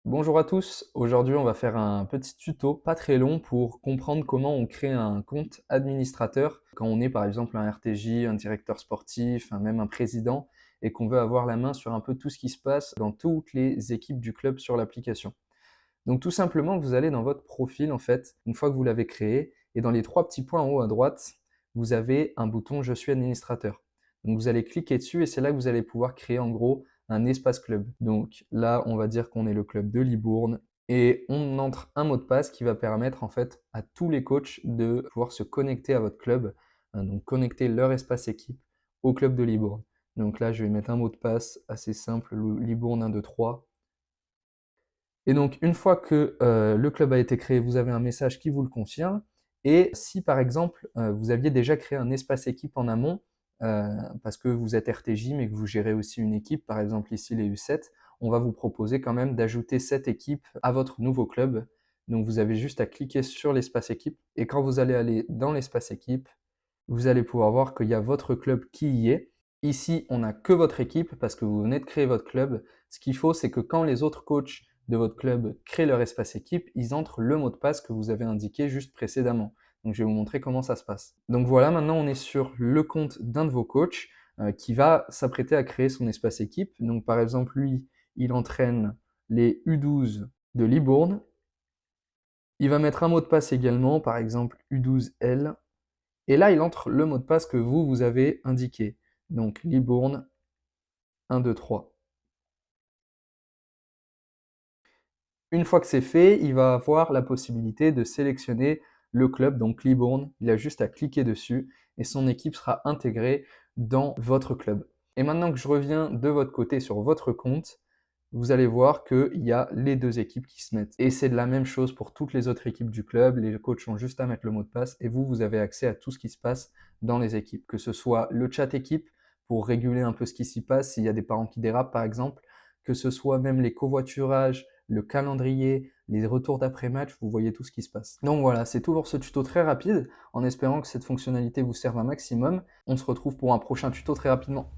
Bonjour à tous, aujourd'hui on va faire un petit tuto pas très long pour comprendre comment on crée un compte administrateur quand on est par exemple un RTJ, un directeur sportif, même un président et qu'on veut avoir la main sur un peu tout ce qui se passe dans toutes les équipes du club sur l'application. Donc tout simplement vous allez dans votre profil en fait, une fois que vous l'avez créé, et dans les trois petits points en haut à droite, vous avez un bouton Je suis administrateur. Donc vous allez cliquer dessus et c'est là que vous allez pouvoir créer en gros un espace club. Donc là, on va dire qu'on est le club de Libourne et on entre un mot de passe qui va permettre en fait à tous les coachs de pouvoir se connecter à votre club, donc connecter leur espace équipe au club de Libourne. Donc là, je vais mettre un mot de passe assez simple, Libourne 1, 2, 3. Et donc une fois que le club a été créé, vous avez un message qui vous le confirme. Et si par exemple, vous aviez déjà créé un espace équipe en amont, parce que vous êtes RTJ mais que vous gérez aussi une équipe, par exemple ici les U7, on va vous proposer quand même d'ajouter cette équipe à votre nouveau club. Donc vous avez juste à cliquer sur l'espace équipe et quand vous allez aller dans l'espace équipe, vous allez pouvoir voir qu'il y a votre club qui y est. Ici, on n'a que votre équipe parce que vous venez de créer votre club. Ce qu'il faut, c'est que quand les autres coachs de votre club créent leur espace équipe, ils entrent le mot de passe que vous avez indiqué juste précédemment. Donc, je vais vous montrer comment ça se passe. Donc voilà, maintenant on est sur le compte d'un de vos coachs qui va s'apprêter à créer son espace équipe. Donc par exemple, lui, il entraîne les U12 de Libourne. Il va mettre un mot de passe également, par exemple U12L. Et là, il entre le mot de passe que vous avez indiqué. Donc Libourne 1, 2, 3. Une fois que c'est fait, il va avoir la possibilité de sélectionner le club, donc Libourne. Il a juste à cliquer dessus et son équipe sera intégrée dans votre club. Et maintenant que je reviens de votre côté sur votre compte, vous allez voir qu'il y a les deux équipes qui se mettent. Et c'est la même chose pour toutes les autres équipes du club. Les coachs ont juste à mettre le mot de passe et vous avez accès à tout ce qui se passe dans les équipes. Que ce soit le chat équipe pour réguler un peu ce qui s'y passe, s'il y a des parents qui dérapent par exemple, que ce soit même les covoiturages, le calendrier, les retours d'après-match, vous voyez tout ce qui se passe. Donc voilà, c'est tout pour ce tuto très rapide, en espérant que cette fonctionnalité vous serve un maximum. On se retrouve pour un prochain tuto très rapidement.